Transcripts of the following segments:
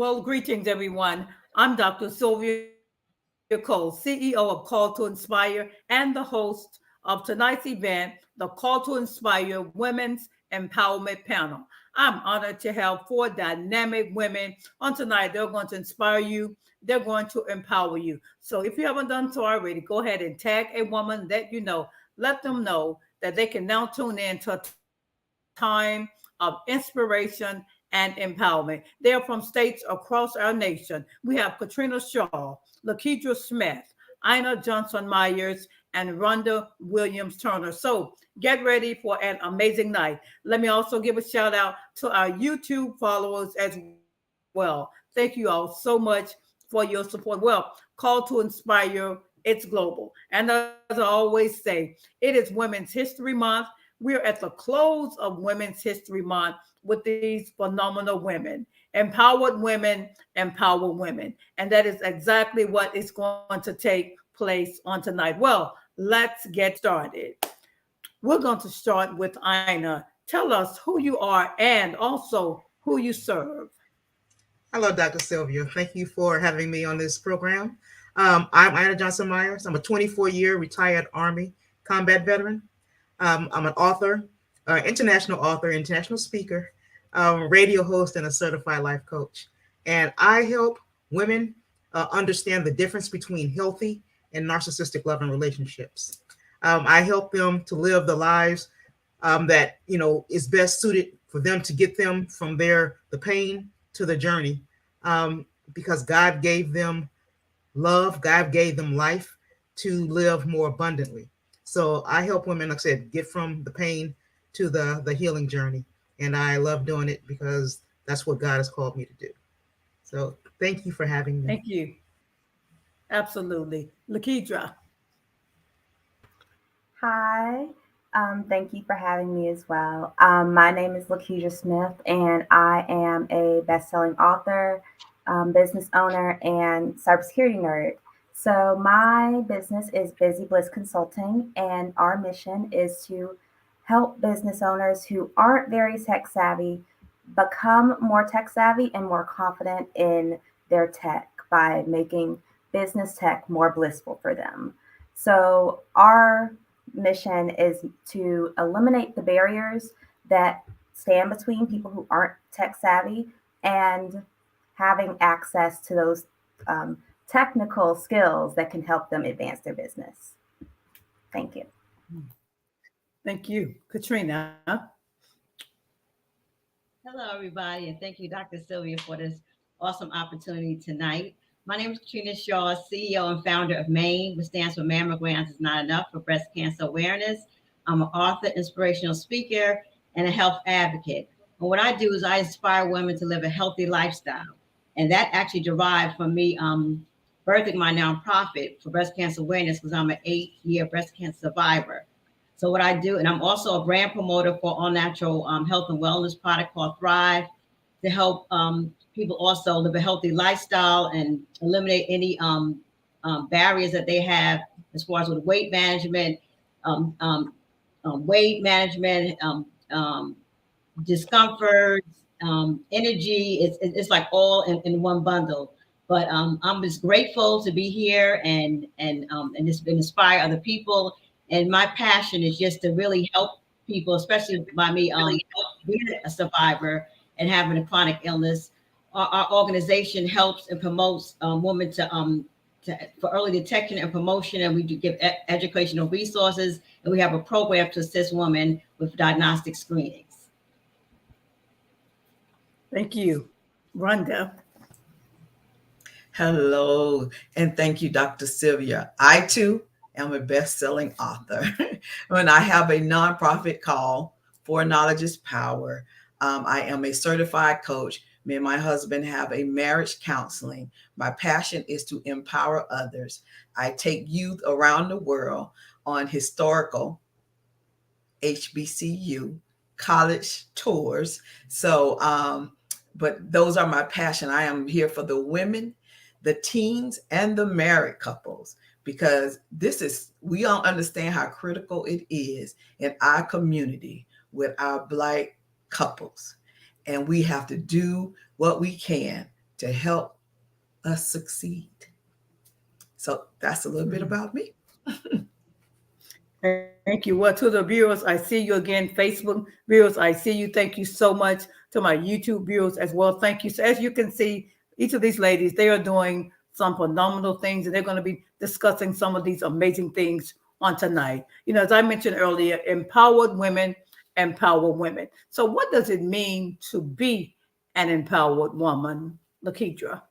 Well, greetings, everyone. I'm Dr. Sylvia Cole, CEO of Call to Inspire and the host of tonight's event, the Call to Inspire Women's Empowerment Panel. I'm honored to have four dynamic women on tonight. They're going to inspire you, they're going to empower you. So if you haven't done so already, go ahead and tag a woman that you know. Let them know that they can now tune in to a time of inspiration and empowerment. They are from states across our nation. We have Katrina Shaw, Lakedra Smith, Ina Johnson Myers, and Rhonda Williams Turner. So get ready for an amazing night. Let me also give a shout out to our YouTube followers as well. Thank you all so much for your support. Well, Call to Inspire, it's global. And as I always say, it is Women's History Month. We're at the close of Women's History Month with these phenomenal women. Empowered women empower women. And that is exactly what is going to take place on tonight. Well, let's get started. We're going to start with Ina. Tell us who you are and also who you serve. Hello, Dr. Sylvia. Thank you for having me on this program. I'm Ina Johnson Myers. I'm a 24-year retired Army combat veteran. I'm an author, international author, international speaker, radio host, and a certified life coach. And I help women understand the difference between healthy and narcissistic love and relationships. I help them to live the lives that is best suited for them to get them from the pain to the journey, because God gave them love, God gave them life to live more abundantly. So I help women, like I said, get from the pain to the healing journey, and I love doing it because that's what God has called me to do. So thank you for having me. Thank you. Absolutely. Lakedra. Hi. Thank you for having me as well. My name is Lakeisha Smith, and I am a best-selling author, business owner, and cybersecurity nerd. So my business is Busy Bliss Consulting, and our mission is to help business owners who aren't very tech savvy become more tech savvy and more confident in their tech by making business tech more blissful for them. So our mission is to eliminate the barriers that stand between people who aren't tech savvy and having access to those um, technical skills that can help them advance their business. Thank you. Thank you. Katrina. Hello, everybody, and thank you, Dr. Sylvia, for this awesome opportunity tonight. My name is Katrina Shaw, CEO and founder of MAIN, which stands for Mammograms is Not Enough for Breast Cancer Awareness. I'm an author, inspirational speaker, and a health advocate. And what I do is I inspire women to live a healthy lifestyle. And that actually derived from me birthing my nonprofit for breast cancer awareness because I'm an 8-year breast cancer survivor. So what I do, and I'm also a brand promoter for all natural health and wellness product called Thrive to help people also live a healthy lifestyle and eliminate any barriers that they have as far as with um, um, weight management, discomfort, energy. It's like all in one bundle. But I'm just grateful to be here and just inspire other people. And my passion is just to really help people, especially by me being a survivor and having a chronic illness. Our organization helps and promotes women for early detection and promotion, and we do give educational resources, and we have a program to assist women with diagnostic screenings. Thank you. Rhonda. Hello, and thank you, Dr. Sylvia. I too am a best-selling author, and I have a nonprofit called For Knowledge is Power. I am a certified coach. Me and my husband have a marriage counseling. My passion is to empower others. I take youth around the world on historical HBCU college tours. But those are my passion. I am here for the women, the teens, and the married couples because we all understand how critical it is in our community with our Black couples. And we have to do what we can to help us succeed. So that's a little bit about me. Thank you. Well, to the viewers, I see you again. Facebook viewers, I see you. Thank you so much. To my YouTube viewers as well, thank you. So as you can see, each of these ladies, they are doing some phenomenal things, and they're going to be discussing some of these amazing things on tonight. You know, as I mentioned earlier, empowered women empower women. So what does it mean to be an empowered woman, Lakedra?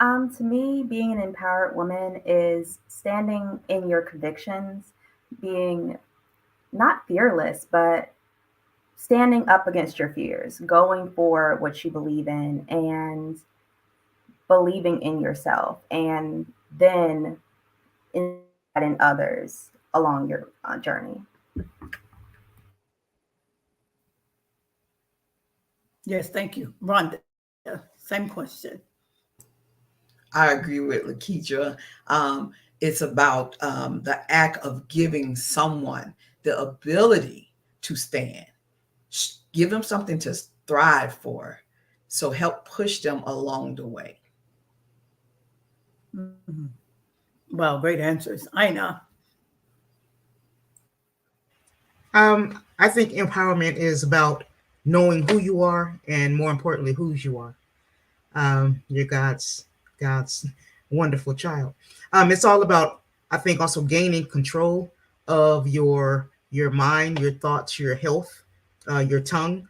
To me, being an empowered woman is standing in your convictions, being not fearless, but standing up against your fears, going for what you believe in, and believing in yourself, and then in others along your journey. Yes, thank you. Rhonda, same question. I agree with Lakeisha. It's about the act of giving someone the ability to stand, give them something to thrive for. So help push them along the way. Mhm. Wow, great answers. Ina. I think empowerment is about knowing who you are and more importantly, whose you are. You're God's wonderful child. It's all about, I think, also gaining control of your mind, your thoughts, your health, your tongue,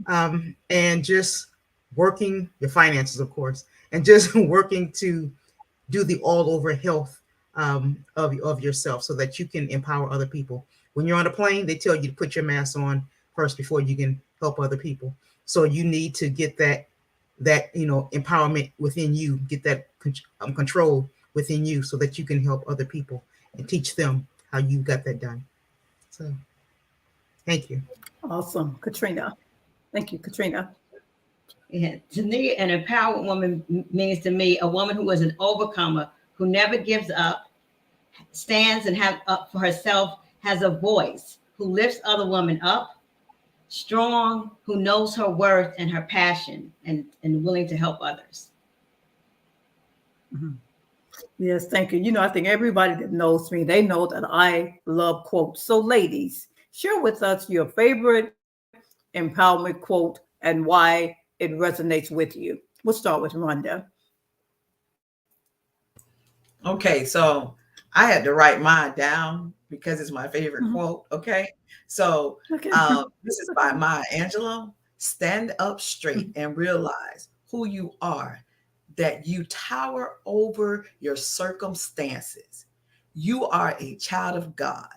and just working your finances, of course, and just working to do the all over health of yourself so that you can empower other people. When you're on a plane, they tell you to put your mask on first before you can help other people. So you need to get that empowerment within you, get that control within you so that you can help other people and teach them how you got that done. So thank you. Awesome. Katrina. Thank you, Katrina. Yeah, to me, an empowered woman means to me a woman who is an overcomer, who never gives up, stands and have up for herself, has a voice, who lifts other women up, strong, who knows her worth and her passion, and willing to help others. Mhm. Yes, thank you. You know, I think everybody that knows me, they know that I love quotes. So, ladies, share with us your favorite empowerment quote and why it resonates with you. We'll start with Rhonda. Okay, so I had to write mine down because it's my favorite Mhm. quote. Okay, so Okay. this is by Maya Angelou. Stand up straight and realize who you are, that you tower over your circumstances. You are a child of God.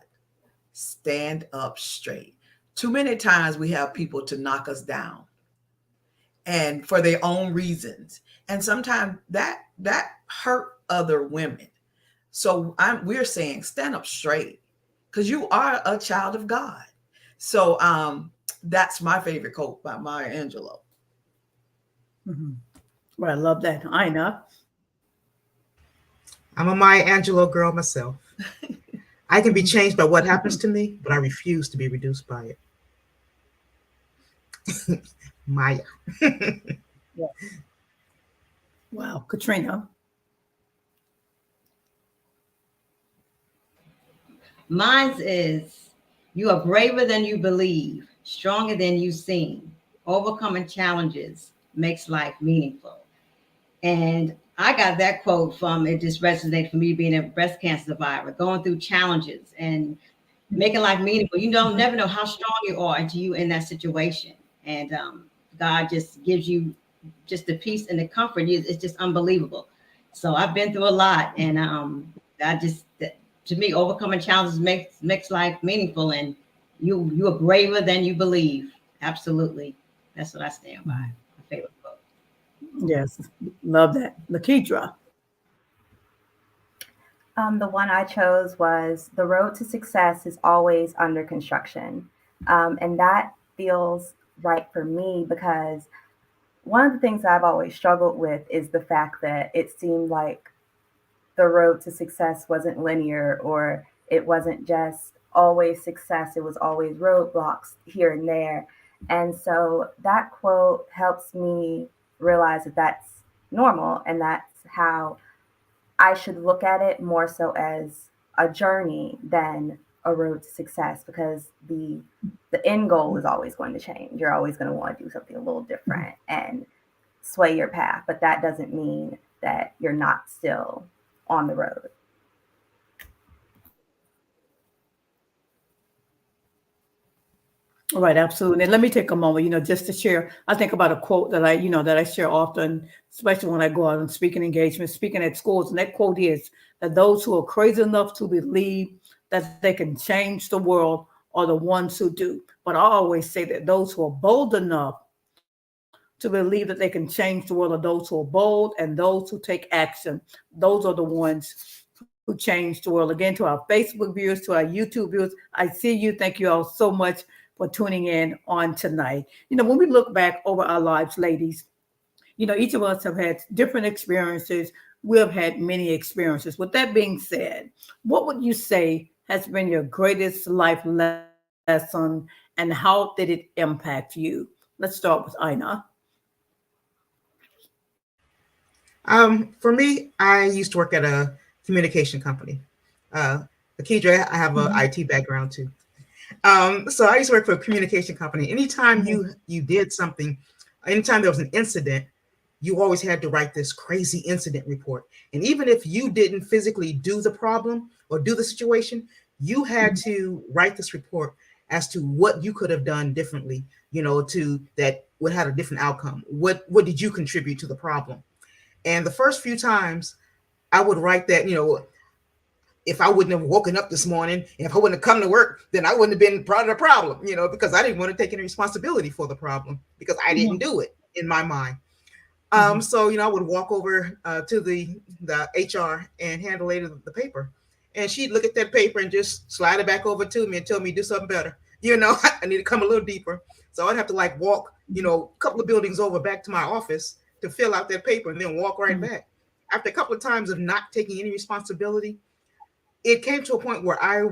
Stand up straight. Too many times we have people to knock us down and for their own reasons. And sometimes that hurt other women. So we're saying stand up straight because you are a child of God. So that's my favorite quote by Maya Angelou. Mhm. Well, I love that. Ina. I'm a Maya Angelou girl myself. I can be Mhm. changed by what happens to me, but I refuse to be reduced by it. Maya. Yeah. Wow, Katrina. Mine is you are braver than you believe, stronger than you seem. Overcoming challenges makes life meaningful. And I got that quote from it just resonated for me being a breast cancer survivor, going through challenges and making life meaningful. You don't Mhm. never know how strong you are until you in that situation. And God just gives you just the peace and the comfort. It's just unbelievable. So I've been through a lot, and I just to me overcoming challenges makes life meaningful. And you are braver than you believe. Absolutely, that's what I stand by. Mhm. My favorite book. Yes, love that. Lakedra. The one I chose was "The road to success is always under construction." And that feels right for me because one of the things I've always struggled with is the fact that it seemed like the road to success wasn't linear, or it wasn't just always success, it was always roadblocks here and there. And so that quote helps me realize that that's normal and that's how I should look at it more so as a journey than a road to success because the end goal is always going to change. You're always going to want to do something a little different and sway your path, but that doesn't mean that you're not still on the road. Right, absolutely. And let me take a moment, just to share. I think about a quote that I share often, especially when I go out on speaking engagements, speaking at schools. And that quote is that those who are crazy enough to believe that they can change the world are the ones who do. But I always say that those who are bold enough to believe that they can change the world are those who are bold, and those who take action. Those are the ones who change the world. Again, to our Facebook viewers, to our YouTube viewers, I see you. Thank you all so much for tuning in on tonight. When we look back over our lives, ladies, each of us have had different experiences. We have had many experiences. With that being said, what would you say has been your greatest life lesson and how did it impact you? Let's start with Ina. For me, I used to work at a communication company. Uh, Akidra, I have a Mhm, IT background too. So I used to work for a communication company. Anytime mhm, you did something, anytime there was an incident, you always had to write this crazy incident report. And even if you didn't physically do the problem or do the situation, you had mhm, to write this report as to what you could have done differently, to that would have a different outcome. What did you contribute to the problem? And the first few times I would write that, if I wouldn't have woken up this morning, if I wouldn't have come to work, then I wouldn't have been part of the problem, because I didn't want to take any responsibility for the problem because I didn't mhm, do it in my mind. mhm, So I would walk over to the HR and hand the lady the paper, and she'd look at that paper and just slide it back over to me and tell me do something better. I need to come a little deeper. So I'd have to like walk, mhm, a couple of buildings over back to my office to fill out that paper and then walk right mhm, back. After a couple of times of not taking any responsibility, it came to a point where I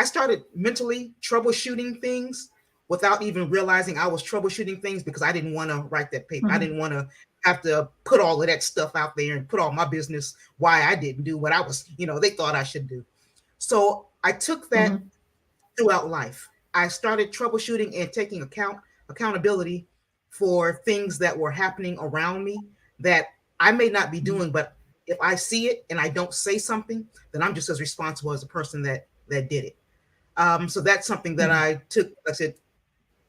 started mentally troubleshooting things without even realizing I was troubleshooting things because I didn't want to write that paper. I mhm, didn't want to have to put all of that stuff out there and put all my business why I didn't do what I was, they thought I should do. So I took that mhm, throughout life. I started troubleshooting and taking accountability for things that were happening around me that I may not be mhm, doing, but if I see it and I don't say something, then I'm just as responsible as the person that did it. So that's something that mhm, I took, like I said,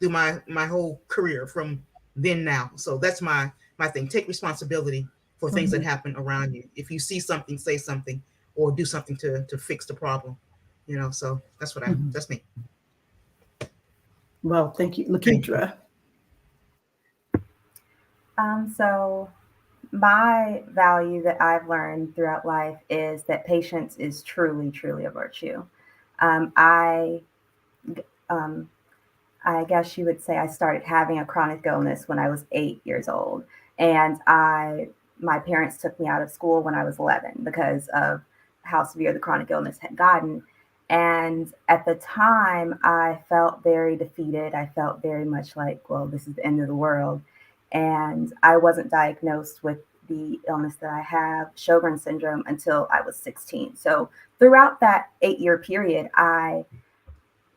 through my whole career from then now. So that's my thing. Take responsibility for things that mhm, happen around you. If you see something, say something, or do something to fix the problem. So mhm. that's me. Well, thank you, Thank you. Lakidra. So my value that I've learned throughout life is that patience is truly, truly a virtue. Um, I um, I guess you would say I started having a chronic illness when I was 8 years old. And my parents took me out of school when I was 11 because of how severe the chronic illness had gotten. And at the time, I felt very defeated. I felt very much like, well, this is the end of the world. And I wasn't diagnosed with the illness that I have, Sjogren's syndrome, until I was 16. So throughout that 8 year period, I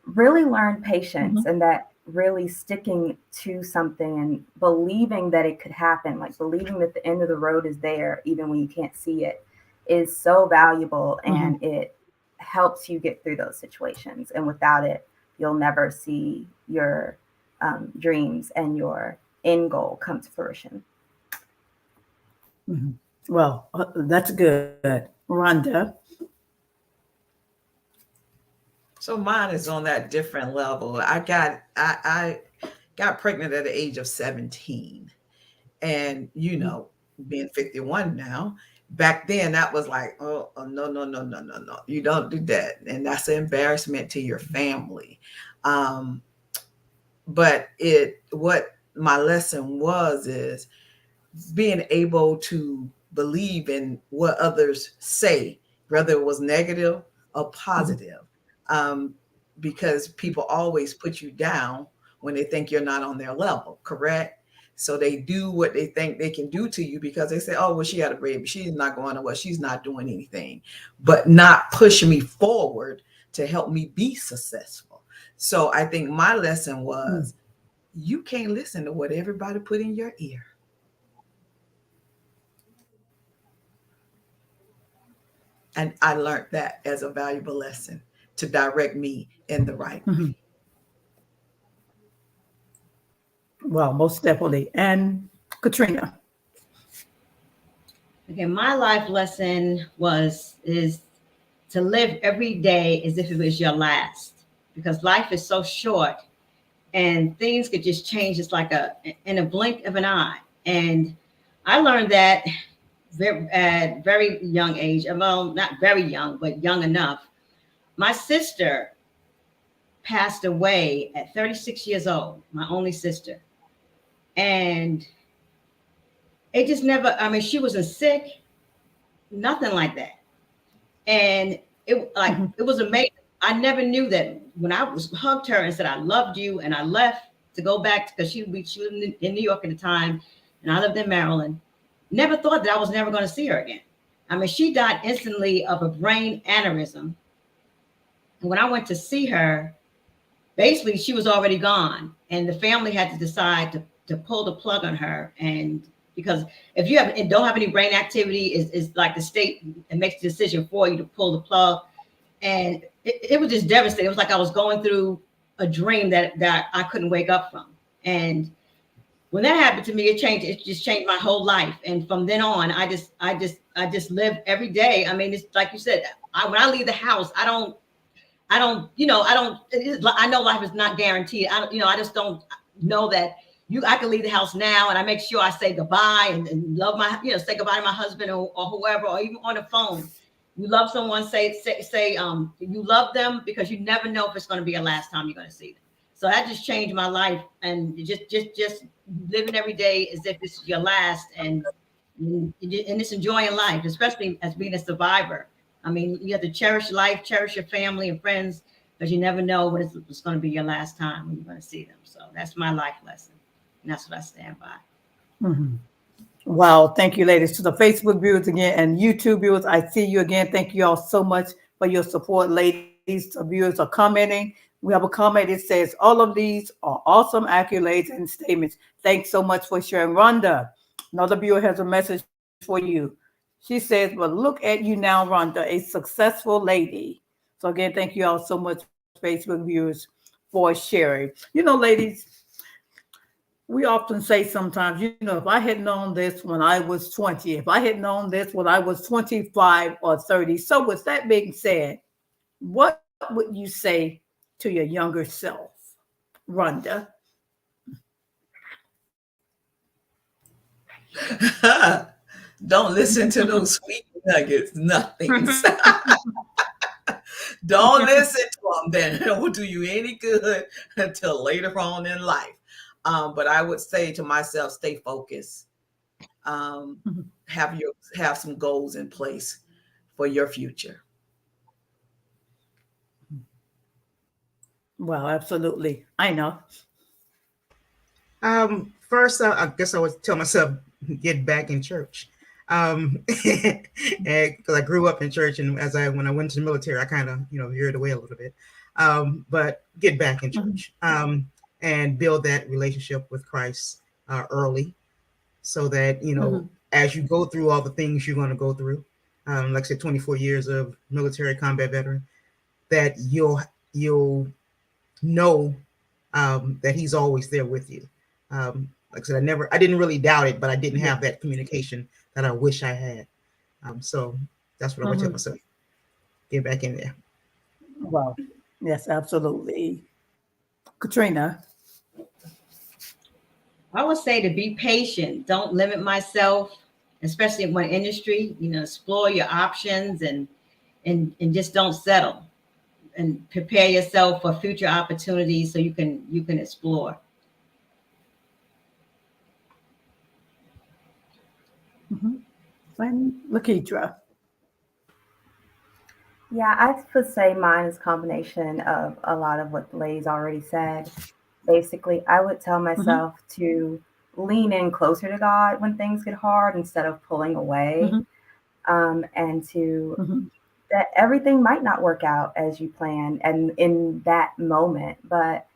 really learn patience Mhm, and that really sticking to something and believing that it could happen, like believing that the end of the road is there, even when you can't see it, is so valuable mhm, and it helps you get through those situations. And without it, you'll never see your dreams and your end goal come to fruition. mhm. Well, that's good. Rhonda. So mine is on that different level. I got pregnant at the age of 17. And Mhm, being 51 now, back then that was like, oh, no, no, no, no, no, no. You don't do that. And that's an embarrassment to your family. Um, but it what my lesson was is being able to believe in what others say, whether it was negative or mhm, positive, um, because people always put you down when they think you're not on their level, correct? So they do what they think they can do to you because they say, oh, well, she had a baby. She's not going to what? She's not doing anything, but not push me forward to help me be successful. So I think my lesson was you can't listen to what everybody put in your ear. And I learned that as a valuable lesson to direct me in the right way. Well, most definitely. And Katrina. Okay, my life lesson is to live every day as if it was your last, because life is so short and things could just change just like in a blink of an eye. And I learned that at very young age, well, not very young, but young enough. My sister passed away at 36 years old, my only sister. And it just never, I mean, she wasn't sick, nothing like that. And it was amazing. I never knew that when I was hugged her and said, I loved you. And I left to go back because she lived in New York at the time. And I lived in Maryland. Never thought that I was never going to see her again. I mean, she died instantly of a brain aneurysm. And when I went to see her, basically she was already gone. And the family had to decide to pull the plug on her. And because if you don't have any brain activity, is like the state makes the decision for you to pull the plug. And it was just devastating. It was like I was going through a dream that I couldn't wake up from. And when that happened to me, it just changed my whole life. And from then on, I just live every day. I mean, it's like you said, when I leave the house, I know life is not guaranteed. I just don't know that I can leave the house now, and I make sure I say goodbye and love say goodbye to my husband or whoever, or even on the phone. You love someone, say you love them, because you never know if it's going to be the last time you're going to see them. So that just changed my life, and just living every day as if this is your last, and just enjoying life, especially as being a survivor. I mean, you have to cherish life, cherish your family and friends, because you never know when it's going to be your last time when you're going to see them. So that's my life lesson. And that's what I stand by. Wow. Thank you, ladies. To the Facebook viewers again and YouTube viewers, I see you again. Thank you all so much for your support, ladies. The viewers are commenting. We have a comment. It says, all of these are awesome accolades and statements. Thanks so much for sharing. Rhonda, another viewer has a message for you. She says, well, look at you now, Rhonda, a successful lady. So again, thank you all so much, Facebook viewers, for sharing. Ladies, we often say sometimes, if I had known this when I was 20, if I had known this when I was 25 or 30. So with that being said, what would you say to your younger self, Rhonda? Don't listen to those sweet nuggets, nothings. Don't listen to them. Then it won't do you any good until later on in life. But I would say to myself, stay focused. Have some goals in place for your future. Well, absolutely. I know. First, I guess I would tell myself, get back in church. Because I grew up in church, and when I went to the military, I kind of veered away a little bit. But get back in church, and build that relationship with Christ early, so that as you go through all the things you're going to go through, like I said, 24 years of military combat veteran, that you'll know that He's always there with you. Like I said, I didn't really doubt it, but I didn't have that communication that I wish I had. So that's what I would tell myself. Get back in there. Well, yes, absolutely. Katrina? I would say to be patient. Don't limit myself, especially in one industry. Explore your options and just don't settle. And prepare yourself for future opportunities so you can explore. And Lakeitra? Yeah, I would say mine is a combination of a lot of what the ladies already said. basically, I would tell Mhm, myself to lean in closer to God when things get hard instead of pulling away, mhm, and to mhm, that everything might not work out as you planned and in that moment, but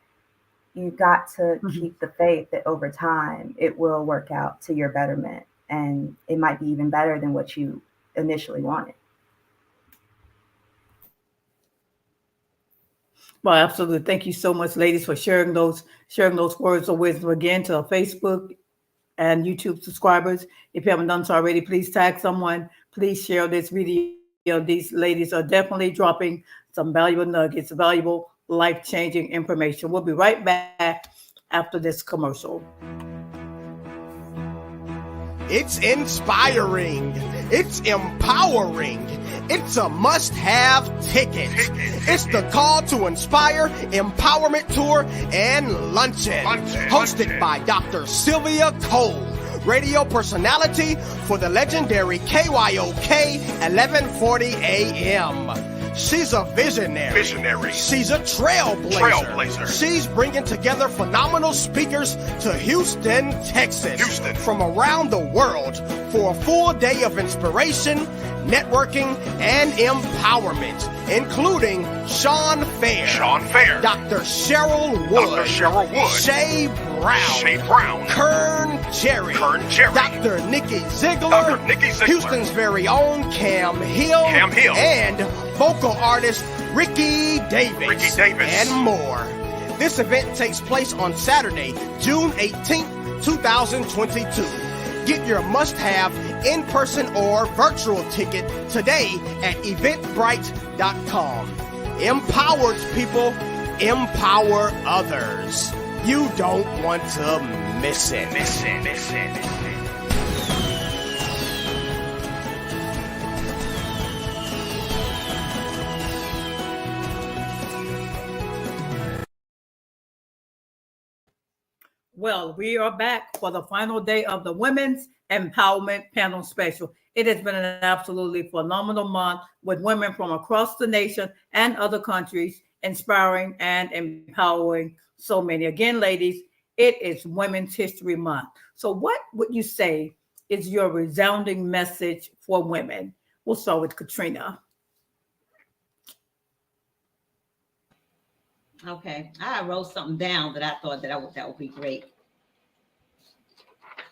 you got to mhm. keep the faith that over time it will work out to your betterment and it might be even better than what you initially wanted. Well, absolutely. Thank you so much, ladies, for sharing those words of wisdom again to our Facebook and YouTube subscribers. If you haven't done so already, please tag someone. Please share this video. These ladies are definitely dropping some valuable nuggets, valuable, life-changing information. We'll be right back after this commercial. It's inspiring. It's empowering. It's a must-have ticket. It's the Call to Inspire Empowerment Tour and Luncheon. Hosted by Dr. Sylvia Cole, radio personality for the legendary KYOK 1140 AM. She's a visionary. She's a trailblazer. She's bringing together phenomenal speakers to Houston, Texas. From around the world for a full day of inspiration, networking, and empowerment, including Sean Fair, Dr. Cheryl Wood, Shay Brown, Kern Jerry, Dr. Nikki Ziegler, Houston's very own Cam Hill, and vocal artist Ricky Davis, and more. This event takes place on Saturday, June 18th, 2022. Get your must-have in-person or virtual ticket today at eventbrite.com. Empowered people empower others. You don't want to miss it. Well, we are back for the final day of the Women's Empowerment Panel Special. It has been an absolutely phenomenal month with women from across the nation and other countries inspiring and empowering so many. Again, ladies, it is Women's History Month. So, what would you say is your resounding message for women? We'll start with Katrina. Okay, I wrote something down that I thought that would be great.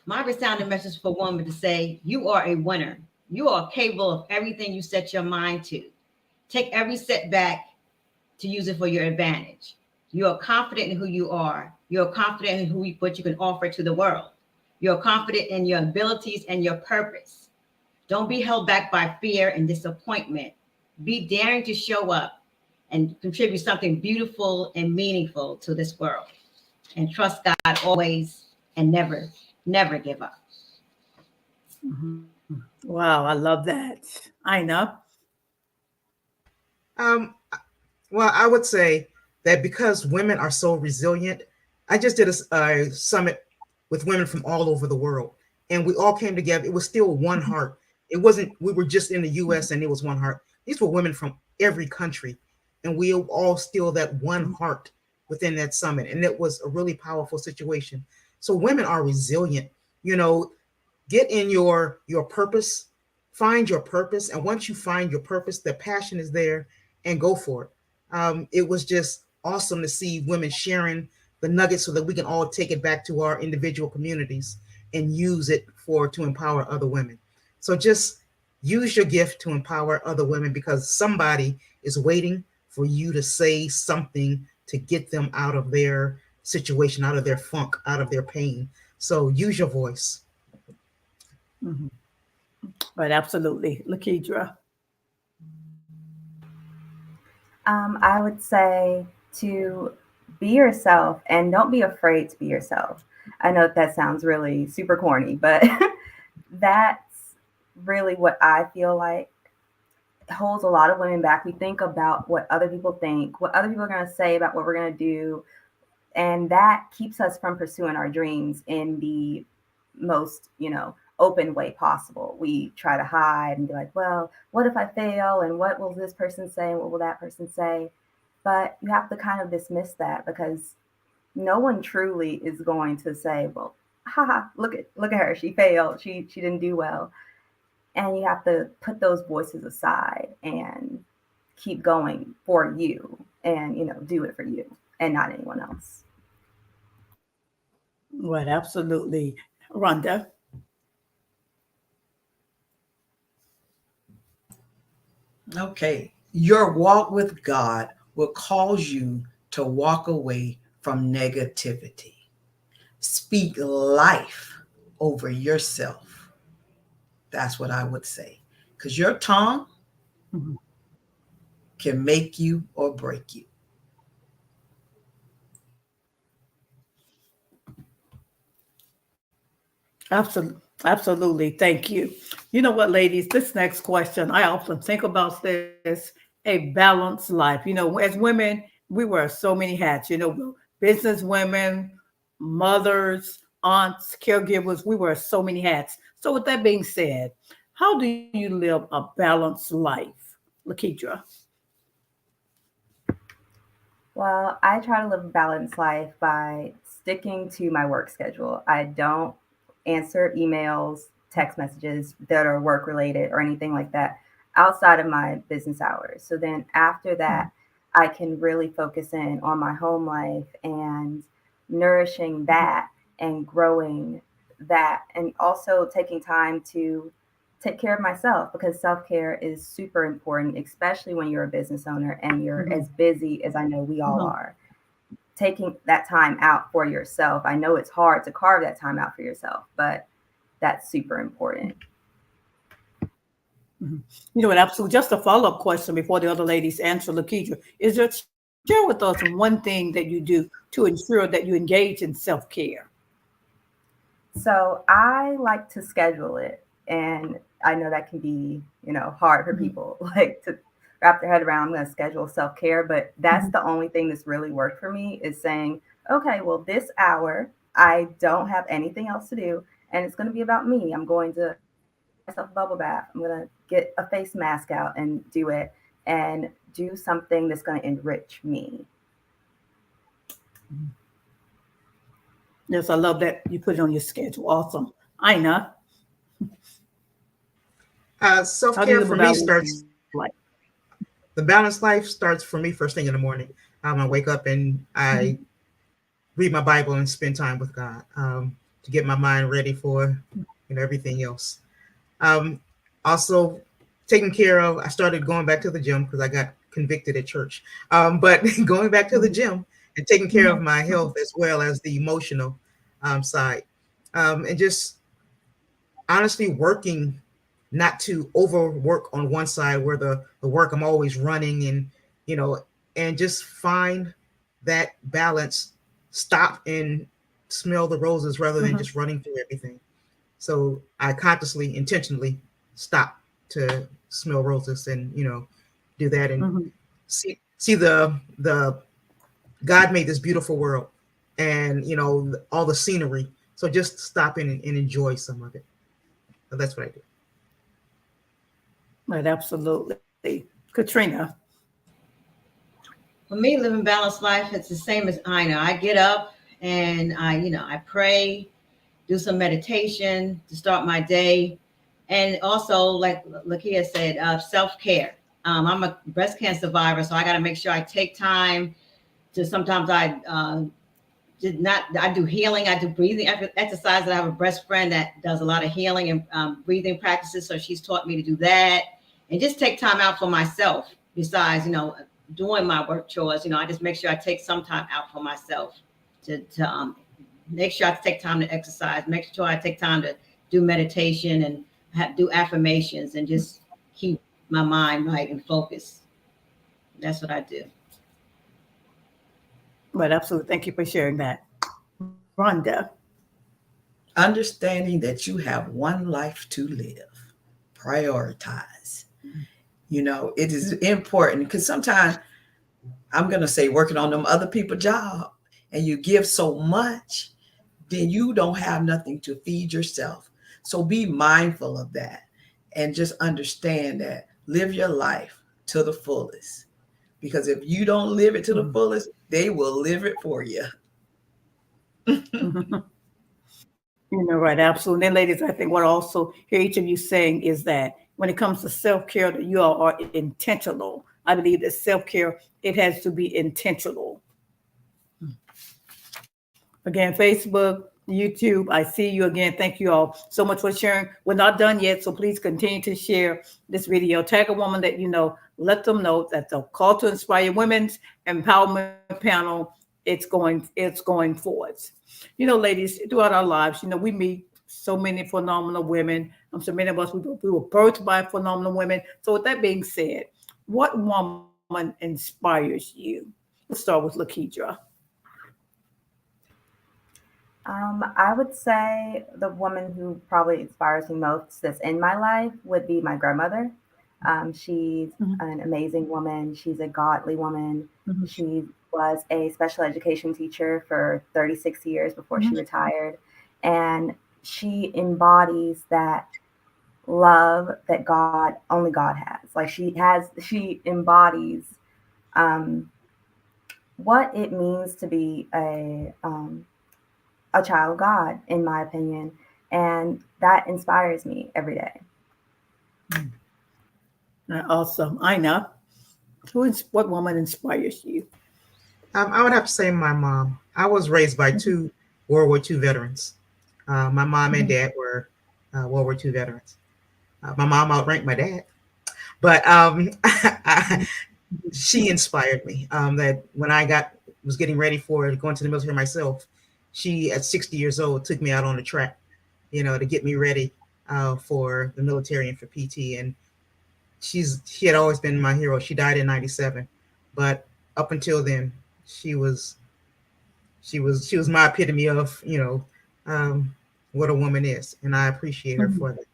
My resounding message for women to say, you are a winner. You are capable of everything you set your mind to. Take every setback to use it for your advantage. You are confident in who you are. You're confident in what you can offer to the world. You're confident in your abilities and your purpose. Don't be held back by fear and disappointment. Be daring to show up and contribute something beautiful and meaningful to this world. And trust God always and never, never give up. Mhm. Wow, I love that. I know. Um, well, I would say that because women are so resilient, I just did a summit with women from all over the world, and we all came together. It was still one heart. It wasn't, we were just in the US and it was one heart. These were women from every country, and we all still that one heart within that summit. And it was a really powerful situation. So women are resilient. You know, get in your purpose, find your purpose, and once you find your purpose, the passion is there, and go for it. It was just awesome to see women sharing the nuggets so that we can all take it back to our individual communities and use it to empower other women. So just use your gift to empower other women, because somebody is waiting for you to say something to get them out of their situation, out of their funk, out of their pain. So use your voice. Mhm. Right, absolutely. Lakidra. I would say to be yourself and don't be afraid to be yourself. I know that sounds really super corny, but that's really what I feel like holds a lot of women back. We think about what other people think, what other people are going to say about what we're going to do, and that keeps us from pursuing our dreams in the most, open way possible. We try to hide and be like, well, what if I fail, and what will this person say, and what will that person say? But you have to kind of dismiss that, because no one truly is going to say, well, haha, look at her, she failed, she didn't do well. And you have to put those voices aside and keep going for you, and do it for you and not anyone else. Right, absolutely. Rhonda. Okay. Your walk with God will cause you to walk away from negativity. Speak life over yourself. That's what I would say. Because your tongue Mhm. can make you or break you. Absolutely. Absolutely. Thank you. You know what, ladies? This next question, I often think about this, a balanced life. As women, we wear so many hats, business women, mothers, aunts, caregivers, we wear so many hats. So, with that being said, how do you live a balanced life? Lakedra. Well, I try to live a balanced life by sticking to my work schedule. I don't answer emails, text messages that are work related or anything like that outside of my business hours. So then after that, I can really focus in on my home life and nourishing that and growing that, and also taking time to take care of myself, because self-care is super important, especially when you're a business owner and you're Mhm. as busy as I know we all Mhm. are. Taking that time out for yourself, I know it's hard to carve that time out for yourself, but that's super important. Mhm. Absolutely. Just a follow-up question before the other ladies answer, Lakedra. Is there share with us one thing that you do to ensure that you engage in self-care? So I like to schedule it, and I know that can be, hard for Mhm. people like to wrap their head around. I'm going to schedule self-care, but that's Mhm. the only thing that's really worked for me, is saying, okay, well, this hour I don't have anything else to do, and it's going to be about me. I'm going to myself a bubble bath. I'm going to get a face mask out and do it, and do something that's going to enrich me. Yes, I love that you put it on your schedule. Awesome. Ina, Self how do you care live a for me balanced starts. life? The balanced life starts for me first thing in the morning. I wake up and Mhm. I read my Bible and spend time with God, to get my mind ready for everything else. Um, Also, taking care of. I started going back to the gym because I got convicted at church. But going back to the Mhm. gym and taking care of Mhm. my health as well as the emotional side, and just honestly working not to overwork on one side where the work I'm always running you know and just find that balance, stop and smell the roses rather than Mhm. just running through everything. So I consciously intentionally stop to smell roses and do that and Mhm. see the God made this beautiful world and all the scenery. So just stop and enjoy some of it. So that's what I do. Right, absolutely. Katrina. For me, living balanced life, it's the same as Ina. I get up and I pray, do some meditation to start my day. And also, like Lakia said, self-care. I'm a breast cancer survivor, so I got to make sure I take time to, sometimes I do healing, I do breathing exercise. I have a breast friend that does a lot of healing and breathing practices. So she's taught me to do that and just take time out for myself. Besides, doing my work chores, I just make sure I take some time out for myself to make sure I take time to exercise, make sure I take time to do meditation and do affirmations and just keep my mind right and focused. That's what I do. Right, absolutely. Thank you for sharing that. Rhonda. Understanding that you have one life to live. Prioritize. It is important because sometimes I'm going to say working on them other people's job and you give so much, then you don't have nothing to feed yourself. So be mindful of that and just understand that live your life to the fullest. Because if you don't live it to the Mhm. fullest, they will live it for you. Mhm. Right, absolutely. And ladies, I think what I also hear each of you saying is that when it comes to self-care, that you all are intentional. I believe that self-care, it has to be intentional. Again, Facebook, YouTube, I see you again. Thank you all so much for sharing. We're not done yet, so please continue to share this video. Tag a woman that you know. Let them know that the Call to Inspire Women's Empowerment Panel, it's going forward. Ladies, throughout our lives, we meet so many phenomenal women. So many of us, we were birthed by phenomenal women. So with that being said, what woman inspires you? Let's start with Lakedra. I would say the woman who probably inspires me most that's in my life would be my grandmother. She's an amazing woman. She's a godly woman. Mhm. She was a special education teacher for 36 years before she retired. And she embodies that love that only God has. Like she embodies what it means to be a child of God, in my opinion. And that inspires me every day. Awesome. Ina, what woman inspires you? I would have to say my mom. I was raised by two World War II veterans. My mom and dad were World War II veterans. My mom outranked my dad, but she inspired me. That when I was getting ready for going to the military myself, she at 60 years old took me out on the track, to get me ready for the military and for PT. And she had always been my hero. She died in '97, but up until then, she was my epitome of what a woman is, and I appreciate her for that.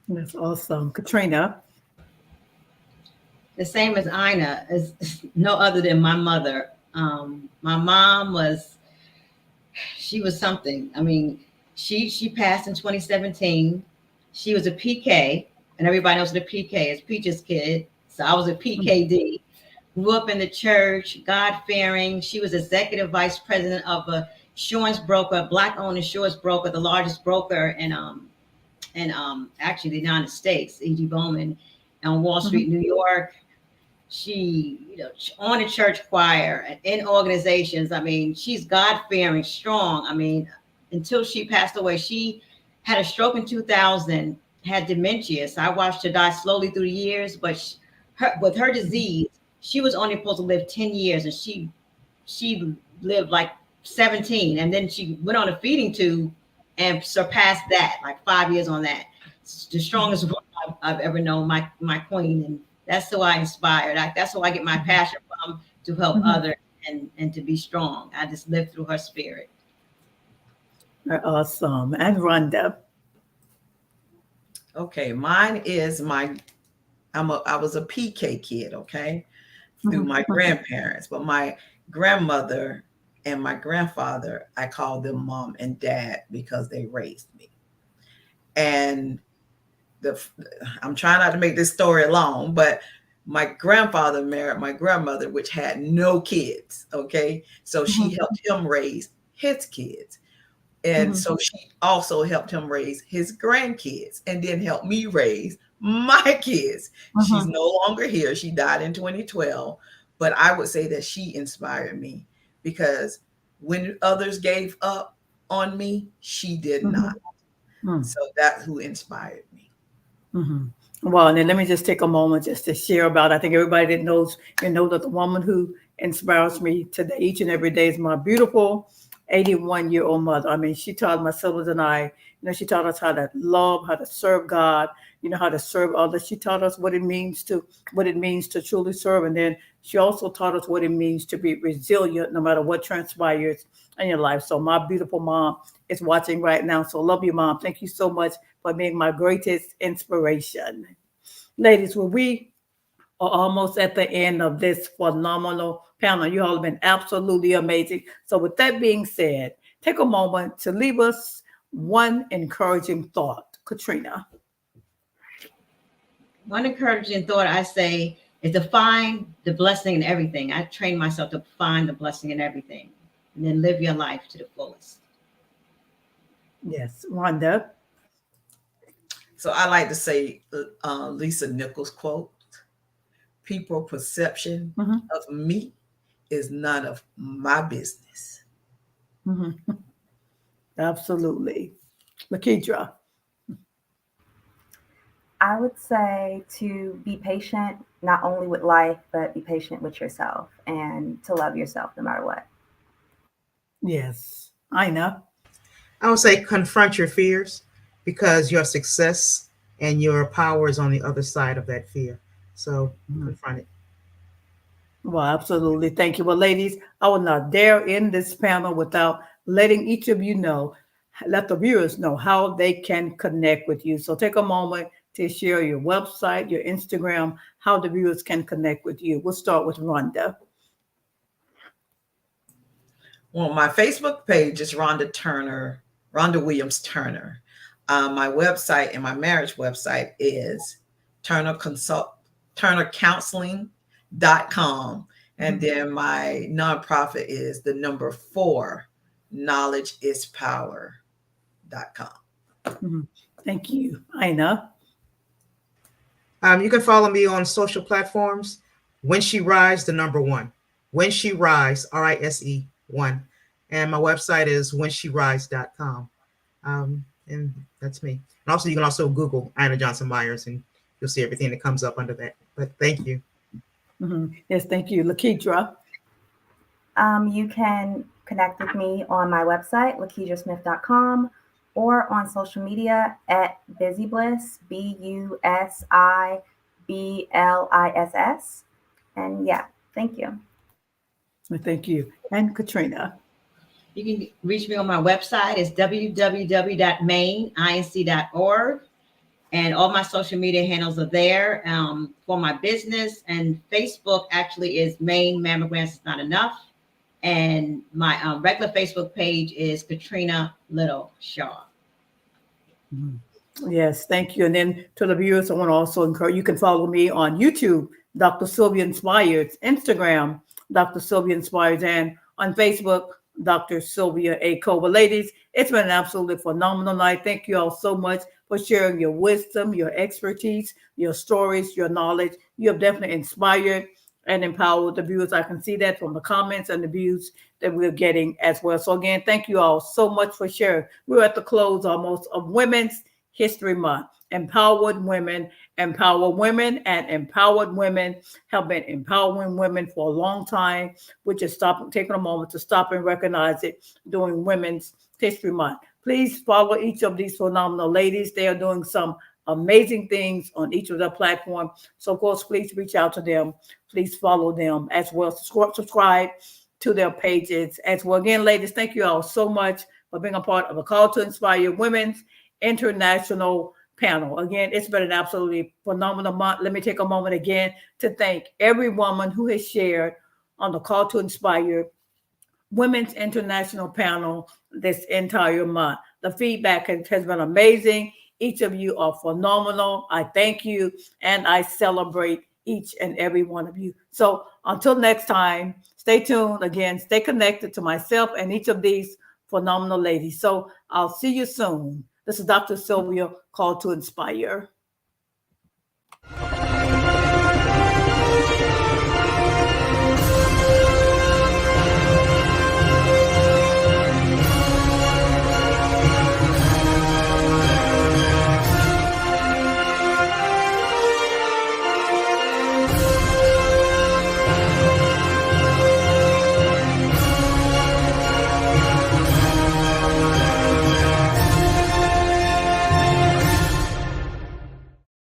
That's awesome. Katrina. The same as Ina, is no other than my mother. My mom she was something. I mean, she passed in 2017. She was a PK, and everybody knows what a PK is, Peach's kid. So I was a PKD. Grew up in the church, God-fearing. She was executive vice president of a insurance broker, a Black-owned insurance broker, the largest broker in actually the United States, E.G. Bowman, on Wall Street, New York. She, on a church choir and in organizations. I mean, she's God-fearing, strong. I mean, until she passed away, she had a stroke in 2000, had dementia. So I watched her die slowly through the years, but with her disease, she was only supposed to live 10 years, and she lived like 17. And then she went on a feeding tube and surpassed that, like 5 years on that. It's the strongest woman I've ever known, my queen. And that's who I inspired. That's who I get my passion from, to help others and to be strong. I just live through her spirit. Awesome. And Rhonda. Okay, mine is I was a PK kid, okay, through my grandparents, but my grandmother and my grandfather, I call them mom and dad because they raised me. And I'm trying not to make this story long, but my grandfather married my grandmother, which had no kids. Okay. So she helped him raise his kids. And so she also helped him raise his grandkids and then helped me raise my kids. She's no longer here. She died in 2012. But I would say that she inspired me because when others gave up on me, she did not. So that's who inspired me. Well, and then let me just take a moment just to share about, I think everybody that knows, that the woman who inspires me today, each and every day, is my beautiful 81-year-old mother. I mean, she taught my siblings and I, she taught us how to love, how to serve God, how to serve others. She taught us what it means to truly serve. And then she also taught us what it means to be resilient no matter what transpires in your life. So my beautiful mom is watching right now. So love you, Mom. Thank you so much for being my greatest inspiration. Ladies, we are almost at the end of this phenomenal panel. You all have been absolutely amazing. So with that being said, take a moment to leave us one encouraging thought. Katrina. One encouraging thought I say is to find the blessing in everything. I train myself to find the blessing in everything. and then live your life to the fullest. Yes, Rhonda. So I like to say Lisa Nichols quote, people perception of me is none of my business. Absolutely. Lakedra. I would say to be patient, not only with life, but be patient with yourself and to love yourself no matter what. Yes. Ina. I would say confront your fears because your success and your power is on the other side of that fear. So confront it. Well, absolutely. Thank you. Well, ladies, I will not dare end this panel without letting each of you know, let the viewers know how they can connect with you. So take a moment to share your website, your Instagram, how the viewers can connect with you. We'll start with Rhonda. Well, my Facebook page is Rhonda Williams Turner. My website and my marriage website is turnercounseling.com. And then my nonprofit is the number 4, knowledgeispower.com. Thank you. Ina. You can follow me on social platforms. When She Rise, the number 1. When She Rise, RISE 1. And my website is whensherise.com. And that's me. And also, you can also Google Ina Johnson Myers and you'll see everything that comes up under that. But thank you. Yes, thank you. Lakedra. You can connect with me on my website, lakedrasmith.com, or on social media at BusyBliss, BusyBliss. And yeah, thank you. Thank you. And Katrina. You can reach me on my website. It's www.maineinc.org. And all my social media handles are there for my business. And Facebook actually is Maine Mammograms is Not Enough. And my regular Facebook page is Katrina Little Shaw. Yes, thank you. And then to the viewers, I want to also encourage you can follow me on YouTube, Dr. Sylvia Inspires, Instagram, Dr. Sylvia Inspires, and on Facebook, Dr. Sylvia A. Cole. But ladies, it's been an absolutely phenomenal night. Thank you all so much for sharing your wisdom, your expertise, your stories, your knowledge. You have definitely inspired and empowered the viewers. I can see that from the comments and the views that we're getting as well. So again, thank you all so much for sharing. We're at the close almost of Women's History Month. Empowered women, empower women, and empowered women have been empowering women for a long time. We're just taking a moment to stop and recognize it during Women's History Month. Please follow each of these phenomenal ladies. They are doing some amazing things on each of their platforms. So, of course, please reach out to them. Please follow them as well. Subscribe to their pages as well. Again, ladies, thank you all so much for being a part of the Call to Inspire Women's International panel. Again, it's been an absolutely phenomenal month. Let me take a moment again to thank every woman who has shared on the Call to Inspire Women's International panel this entire month. The feedback has been amazing. Each of you are phenomenal. I thank you and I celebrate each and every one of you. So until next time, stay tuned. Again, stay connected to myself and each of these phenomenal ladies. So I'll see you soon. This is Dr. Sylvia, Call to Inspire.